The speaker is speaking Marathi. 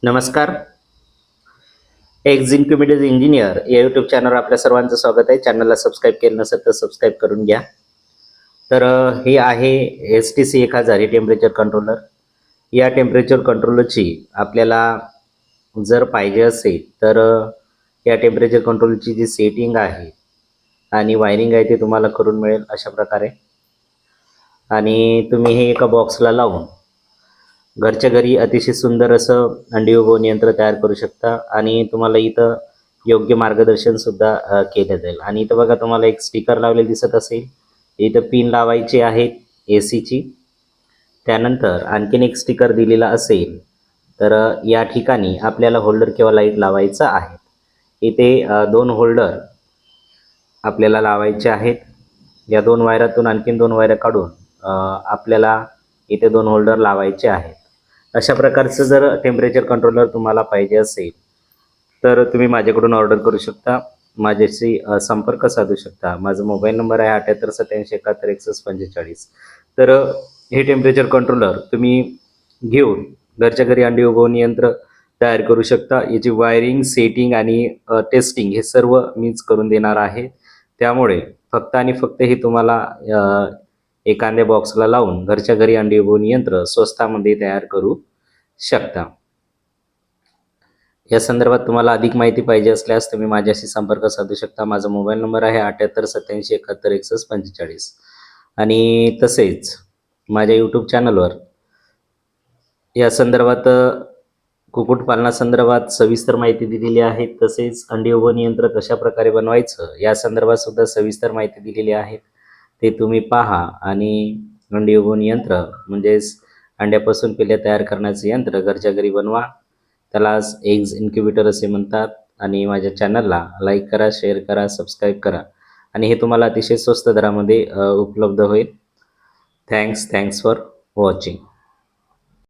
नमस्कार. एक्झिक्युटिव्ह इंजिनियर या यूट्यूब चॅनलवर आपल्या सर्वांचं स्वागत आहे. चॅनलला सबस्क्राईब केलं नसेल तर सबस्क्राईब करून घ्या. तर हे आहे STC 1000 हे टेम्परेचर कंट्रोलर. या टेम्परेचर कंट्रोलरची आपल्याला जर पाहिजे असेल तर या टेम्परेचर कंट्रोलची जी सेटिंग आहे आणि वायरिंग आहे ते तुम्हाला करून मिळेल अशा प्रकारे. आणि तुम्ही हे एका बॉक्सला लावून घरच्या घरी अतिशय सुंदर असं अंडी यंत्र तयार करू शकता. आणि तुम्हाला इथं योग्य मार्गदर्शन सुद्धा केलं जाईल. आणि इथं बघा तुम्हाला एक स्टिकर लावलेली दिसत असेल. इथं पिन लावायची आहेत AC ची. त्यानंतर आणखीन एक स्टिकर दिलेला असेल. तर या ठिकाणी आपल्याला होल्डर किंवा लाईट लावायचं आहे. इथे 2 होल्डर आपल्याला लावायचे आहेत. या 2 वायरातून आणखीन 2 वायऱ्या काढून आपल्याला इथे 2 होल्डर लावायचे आहेत. अशा प्रकारचं जर टेम्परेचर कंट्रोलर तुम्हाला पाहिजे असेल तर तुम्ही माझ्याकडून ऑर्डर करू शकता. माझ्याशी संपर्क साधू शकता. माझा मोबाईल नंबर आहे 7887716145. तर हे टेम्परेचर कंट्रोलर तुम्ही घेऊन घरच्या घरी अंडी उबवणी यंत्र तयार करू शकता. याची वायरिंग, सेटिंग आणि टेस्टिंग हे सर्व मीच करून देणार आहे. त्यामुळे फक्त आणि फक्त हे तुम्हाला एखाद्या बॉक्सला लावून घरच्या घरी अंडी उबवणी यंत्र स्वस्तामध्ये तयार करू शकता. या संदर्भात तुम्हाला अधिक माहिती पाहिजे असल्यास तुम्ही माझ्याशी संपर्क साधू शकता. माझा मोबाईल नंबर आहे 7887716145. आणि तसेच माझ्या यूट्यूब चॅनलवर या संदर्भात कुक्कुटपालनासंदर्भात सविस्तर माहिती दिलेली आहे. तसेच अंडी उबवणी यंत्र कशा प्रकारे बनवायचं या संदर्भात सुद्धा सविस्तर माहिती दिलेली आहे. ते तुम्ही पहा आणि अंडी उबवणी यंत्र म्हणजेच अंड्यापासून पिल्ले तयार करण्याचं यंत्र घरच्या घरी बनवा. त्यालाच एग्ज इन्क्युबेटर असे म्हणतात. आणि माझ्या चॅनलला लाईक करा, शेअर करा, सबस्क्राईब करा. आणि हे तुम्हाला अतिशय स्वस्त दरामध्ये उपलब्ध होईल. Thanks for watching.